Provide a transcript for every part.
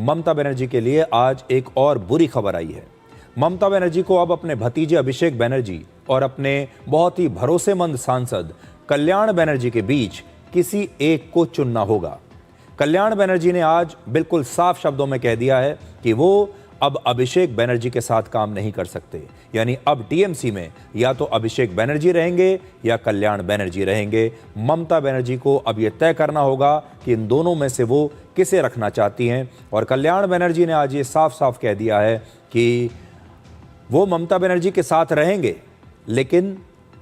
ममता बनर्जी के लिए आज एक और बुरी खबर आई है। ममता बनर्जी को अब अपने भतीजे अभिषेक बनर्जी और अपने बहुत ही भरोसेमंद सांसद कल्याण बनर्जी के बीच किसी एक को चुनना होगा। कल्याण बनर्जी ने आज बिल्कुल साफ शब्दों में कह दिया है कि वो अब अभिषेक बनर्जी के साथ काम नहीं कर सकते। यानी अब टीएमसी में या तो अभिषेक बनर्जी रहेंगे या कल्याण बनर्जी रहेंगे। ममता बनर्जी को अब यह तय करना होगा कि इन दोनों में से वो किसे रखना चाहती हैं। और कल्याण बनर्जी ने आज ये साफ साफ कह दिया है कि वो ममता बनर्जी के साथ रहेंगे, लेकिन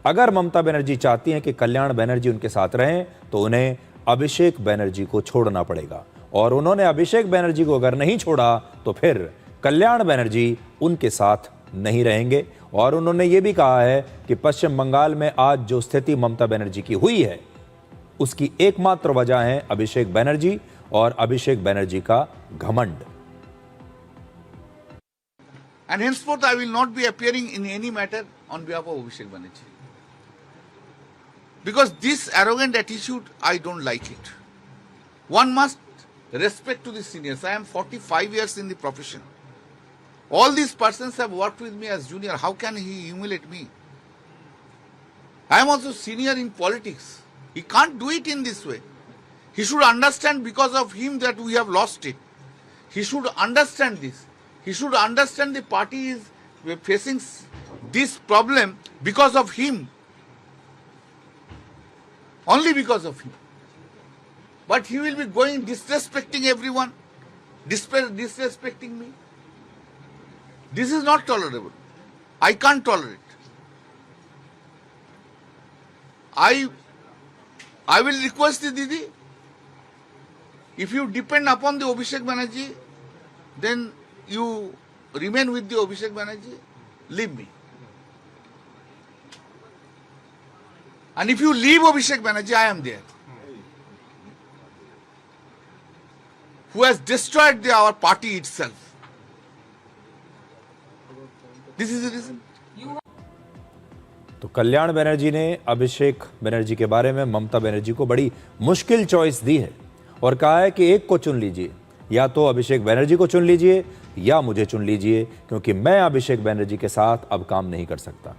अगर ममता बनर्जी चाहती हैं कि कल्याण बनर्जी उनके साथ रहें तो उन्हें अभिषेक बनर्जी को छोड़ना पड़ेगा। और उन्होंने अभिषेक बनर्जी को अगर नहीं छोड़ा तो फिर कल्याण बनर्जी उनके साथ नहीं रहेंगे। और उन्होंने ये भी कहा है कि पश्चिम बंगाल में आज जो स्थिति ममता बनर्जी की हुई है उसकी एकमात्र वजह है अभिषेक बनर्जी और अभिषेक बनर्जी का घमंड। And henceforth I will not be appearing in any matter on behalf of Abhishek Banerjee. Because this arrogant attitude, I don't like it. One must respect to the seniors. I am 45 years in the profession. All these persons have worked with me as junior. How can he humiliate me? I am also senior in politics. He can't do it in this way. He should understand because of him that we have lost it. He should understand this. He should understand the party is facing this problem because of him. Only because of him. But he will be going disrespecting everyone, disrespecting me. This is not tolerable. I can't tolerate. I will request the Didi, if you depend upon the Abhishek Banerjee, then you remain with the Abhishek Banerjee, leave me. And if you leave Abhishek Banerjee, I am there. Who has destroyed our party itself. This is the reason. तो कल्याण बनर्जी ने अभिषेक बनर्जी के बारे में ममता बनर्जी को बड़ी मुश्किल choice दी है और कहा है कि एक को चुन लीजिए, या तो अभिषेक बनर्जी को चुन लीजिए या मुझे चुन लीजिए, क्योंकि मैं अभिषेक बनर्जी के साथ अब काम नहीं कर सकता।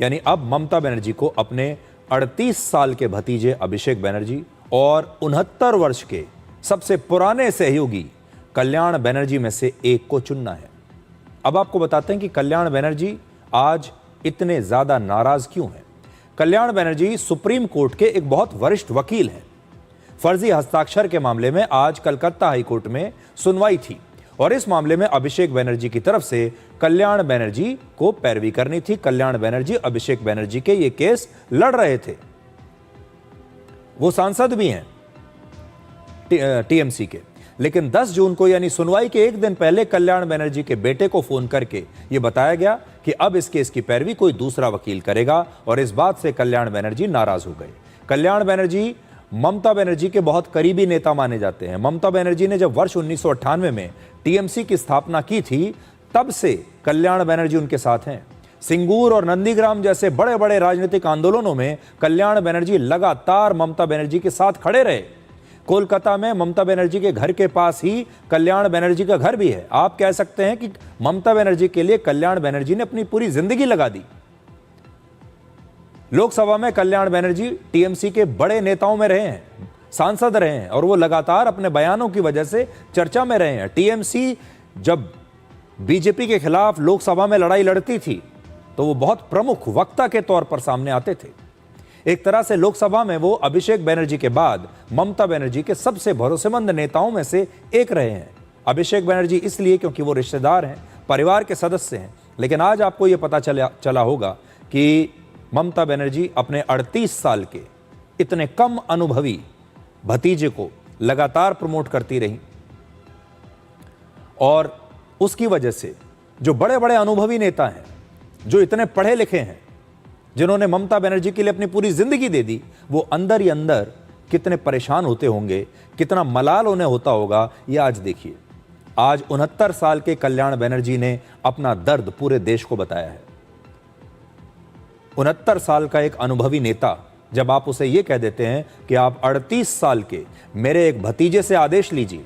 यानी अब ममता बनर्जी को अपने 38 साल के भतीजे अभिषेक बनर्जी और 69 वर्ष के सबसे पुराने सहयोगी कल्याण बनर्जी में से एक को चुनना है। अब आपको बताते हैं कि कल्याण बनर्जी आज इतने ज्यादा नाराज क्यों हैं। कल्याण बनर्जी सुप्रीम कोर्ट के एक बहुत वरिष्ठ वकील हैं। फर्जी हस्ताक्षर के मामले में आज कलकत्ता हाई कोर्ट में सुनवाई थी और इस मामले में अभिषेक बनर्जी की तरफ से कल्याण बनर्जी को पैरवी करनी थी। कल्याण बनर्जी अभिषेक बनर्जी के ये केस लड़ रहे थे। वो सांसद भी हैं टीएमसी के, लेकिन 10 जून को यानी सुनवाई के एक दिन पहले कल्याण बनर्जी के बेटे को फोन करके यह बताया गया कि अब इस केस की पैरवी कोई दूसरा वकील करेगा और इस बात से कल्याण बनर्जी नाराज हो गए। कल्याण बनर्जी ममता बनर्जी के बहुत करीबी नेता माने जाते हैं। ममता बनर्जी ने जब वर्ष 1998 में टीएमसी की स्थापना की थी तब से कल्याण बनर्जी उनके साथ हैं। सिंगूर और नंदीग्राम जैसे बड़े बड़े राजनीतिक आंदोलनों में कल्याण बनर्जी लगातार ममता बनर्जी के साथ खड़े रहे। कोलकाता में ममता बनर्जी के घर के पास ही कल्याण बनर्जी का घर भी है। आप कह सकते हैं कि ममता बनर्जी के लिए कल्याण बनर्जी ने अपनी पूरी जिंदगी लगा दी। लोकसभा में कल्याण बनर्जी टीएमसी के बड़े नेताओं में रहे हैं, सांसद रहे हैं और वो लगातार अपने बयानों की वजह से चर्चा में रहे हैं। टीएमसी जब बीजेपी के खिलाफ लोकसभा में लड़ाई लड़ती थी तो वो बहुत प्रमुख वक्ता के तौर पर सामने आते थे। एक तरह से लोकसभा में वो अभिषेक बनर्जी के बाद ममता बनर्जी के सबसे भरोसेमंद नेताओं में से एक रहे हैं। अभिषेक बनर्जी इसलिए क्योंकि वो रिश्तेदार हैं, परिवार के सदस्य हैं। लेकिन आज आपको यह पता चला होगा कि ममता बनर्जी अपने 38 साल के इतने कम अनुभवी भतीजे को लगातार प्रमोट करती रही और उसकी वजह से जो बड़े बड़े अनुभवी नेता हैं, जो इतने पढ़े लिखे हैं, जिन्होंने ममता बनर्जी के लिए अपनी पूरी जिंदगी दे दी, वो अंदर ही अंदर कितने परेशान होते होंगे, कितना मलाल उन्हें होता होगा, ये आज देखिए। आज 69 साल के कल्याण बनर्जी ने अपना दर्द पूरे देश को बताया है। 69 साल का एक अनुभवी नेता जब आप उसे यह कह देते हैं कि आप 38 साल के मेरे एक भतीजे से आदेश लीजिए,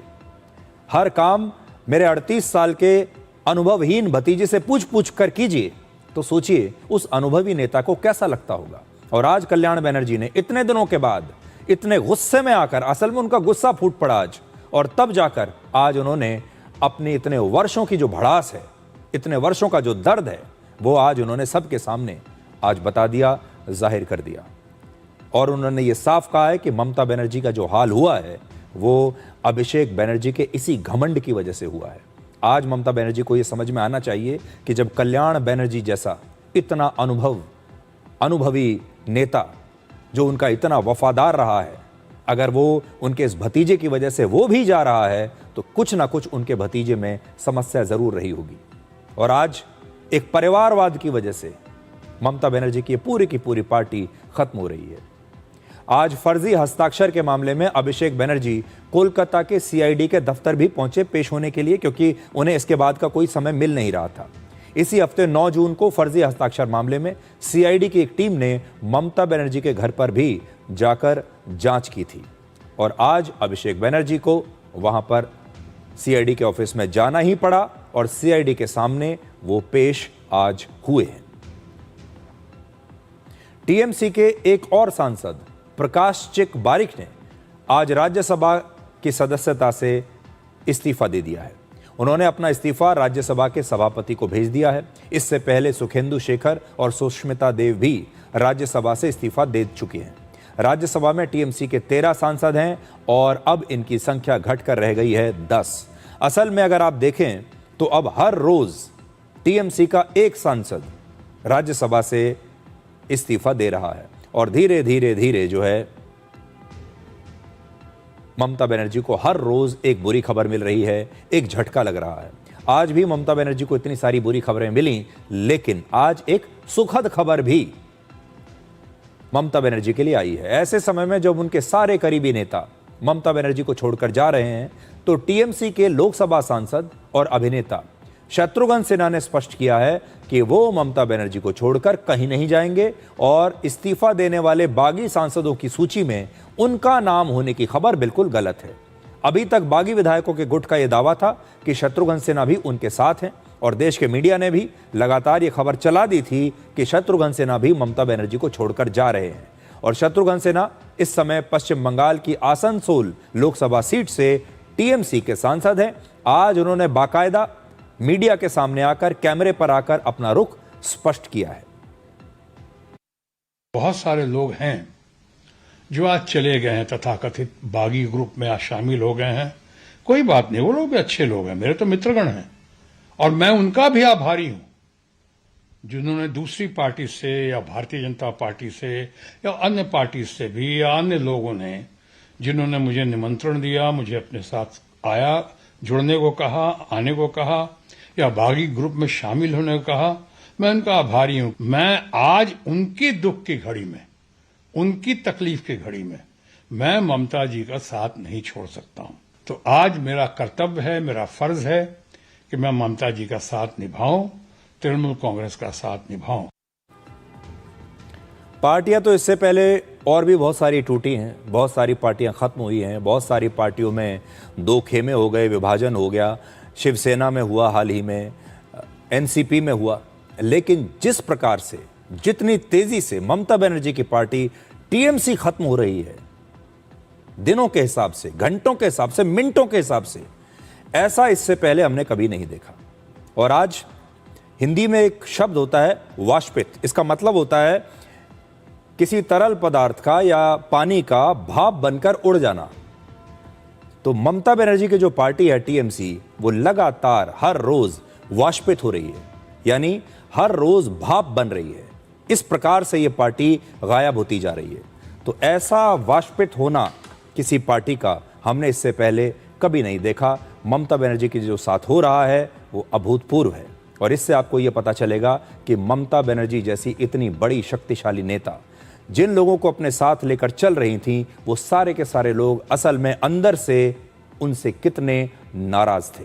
हर काम मेरे 38 साल के अनुभवहीन भतीजे से पूछ पूछ कर कीजिए तो सोचिए उस अनुभवी नेता को कैसा लगता होगा। और आज कल्याण बनर्जी ने इतने दिनों के बाद इतने गुस्से में आकर, असल में उनका गुस्सा फूट पड़ा आज, और तब जाकर आज उन्होंने अपनी इतने वर्षों की जो भड़ास है, इतने वर्षों का जो दर्द है, वो आज उन्होंने सबके सामने आज बता दिया, जाहिर कर दिया। और उन्होंने ये साफ कहा है कि ममता बनर्जी का जो हाल हुआ है वो अभिषेक बनर्जी के इसी घमंड की वजह से हुआ है। आज ममता बनर्जी को ये समझ में आना चाहिए कि जब कल्याण बनर्जी जैसा इतना अनुभवी नेता, जो उनका इतना वफादार रहा है, अगर वो उनके इस भतीजे की वजह से वो भी जा रहा है तो कुछ ना कुछ उनके भतीजे में समस्या जरूर रही होगी। और आज एक परिवारवाद की वजह से ममता बनर्जी की पूरी पार्टी खत्म हो रही है। आज फर्जी हस्ताक्षर के मामले में अभिषेक बनर्जी कोलकाता के सीआईडी के दफ्तर भी पहुंचे पेश होने के लिए, क्योंकि उन्हें इसके बाद का कोई समय मिल नहीं रहा था। इसी हफ्ते 9 जून को फर्जी हस्ताक्षर मामले में सीआईडी की एक टीम ने ममता बनर्जी के घर पर भी जाकर जांच की थी। और आज अभिषेक बनर्जी को वहां पर सीआईडी के ऑफिस में जाना ही पड़ा और सीआईडी के सामने वो पेश आज हुए हैं। टीएमसी के एक और सांसद प्रकाश चिक बारिक ने आज राज्यसभा की सदस्यता से इस्तीफा दे दिया है। उन्होंने अपना इस्तीफा राज्यसभा के सभापति को भेज दिया है। इससे पहले सुखेंदु शेखर और सुष्मिता देव भी राज्यसभा से इस्तीफा दे चुके हैं। राज्यसभा में टीएमसी के 13 सांसद हैं और अब इनकी संख्या घटकर रह गई है 10। असल में अगर आप देखें तो अब हर रोज टीएमसी का एक सांसद राज्यसभा से इस्तीफा दे रहा है और धीरे धीरे जो है ममता बनर्जी को हर रोज एक बुरी खबर मिल रही है, एक झटका लग रहा है। आज भी ममता बनर्जी को इतनी सारी बुरी खबरें मिली, लेकिन आज एक सुखद खबर भी ममता बनर्जी के लिए आई है। ऐसे समय में जब उनके सारे करीबी नेता ममता बनर्जी को छोड़कर जा रहे हैं तो टीएमसी के लोकसभा सांसद और अभिनेता शत्रुघ्न सिन्हा ने स्पष्ट किया है कि वो ममता बनर्जी को छोड़कर कहीं नहीं जाएंगे और इस्तीफा देने वाले बागी सांसदों की सूची में उनका नाम होने की खबर बिल्कुल गलत है। अभी तक बागी विधायकों के गुट का यह दावा था कि शत्रुघ्न सिन्हा भी उनके साथ हैं और देश के मीडिया ने भी लगातार ये खबर चला दी थी कि शत्रुघ्न सिन्हा भी ममता बनर्जी को छोड़कर जा रहे हैं। और शत्रुघ्न सिन्हा इस समय पश्चिम बंगाल की आसनसोल लोकसभा सीट से टीएमसी के सांसद हैं। आज उन्होंने बाकायदा मीडिया के सामने आकर, कैमरे पर आकर अपना रुख स्पष्ट किया है। बहुत सारे लोग हैं जो आज चले गए हैं, तथाकथित बागी ग्रुप में आज शामिल हो गए हैं। कोई बात नहीं, वो लोग भी अच्छे लोग हैं, मेरे तो मित्रगण हैं और मैं उनका भी आभारी हूं जिन्होंने दूसरी पार्टी से या भारतीय जनता पार्टी से या अन्य पार्टी से भी या अन्य लोगों ने जिन्होंने मुझे निमंत्रण दिया, मुझे अपने साथ आया, जुड़ने को कहा, आने को कहा या बागी ग्रुप में शामिल होने को कहा, मैं उनका आभारी हूं। मैं आज उनकी दुख की घड़ी में, उनकी तकलीफ की घड़ी में मैं ममता जी का साथ नहीं छोड़ सकता हूं। तो आज मेरा कर्तव्य है, मेरा फर्ज है कि मैं ममता जी का साथ निभाऊं, तृणमूल कांग्रेस का साथ निभाऊं। पार्टियां तो इससे पहले और भी बहुत सारी टूटी हैं, बहुत सारी पार्टियां खत्म हुई हैं, बहुत सारी पार्टियों में दो खेमे हो गए, विभाजन हो गया, शिवसेना में हुआ, हाल ही में एनसीपी में हुआ। लेकिन जिस प्रकार से, जितनी तेजी से ममता बनर्जी की पार्टी टीएमसी खत्म हो रही है, दिनों के हिसाब से, घंटों के हिसाब से, मिनटों के हिसाब से, ऐसा इससे पहले हमने कभी नहीं देखा। और आज हिंदी में एक शब्द होता है वाष्पित। इसका मतलब होता है किसी तरल पदार्थ का या पानी का भाप बनकर उड़ जाना। तो ममता बनर्जी की जो पार्टी है टीएमसी, वो लगातार हर रोज वाष्पित हो रही है, यानी हर रोज भाप बन रही है। इस प्रकार से ये पार्टी गायब होती जा रही है। तो ऐसा वाष्पित होना किसी पार्टी का हमने इससे पहले कभी नहीं देखा। ममता बनर्जी के जो साथ हो रहा है वो अभूतपूर्व है। और इससे आपको ये पता चलेगा कि ममता बनर्जी जैसी इतनी बड़ी शक्तिशाली नेता जिन लोगों को अपने साथ लेकर चल रही थी, वो सारे के सारे लोग असल में अंदर से उनसे कितने नाराज थे।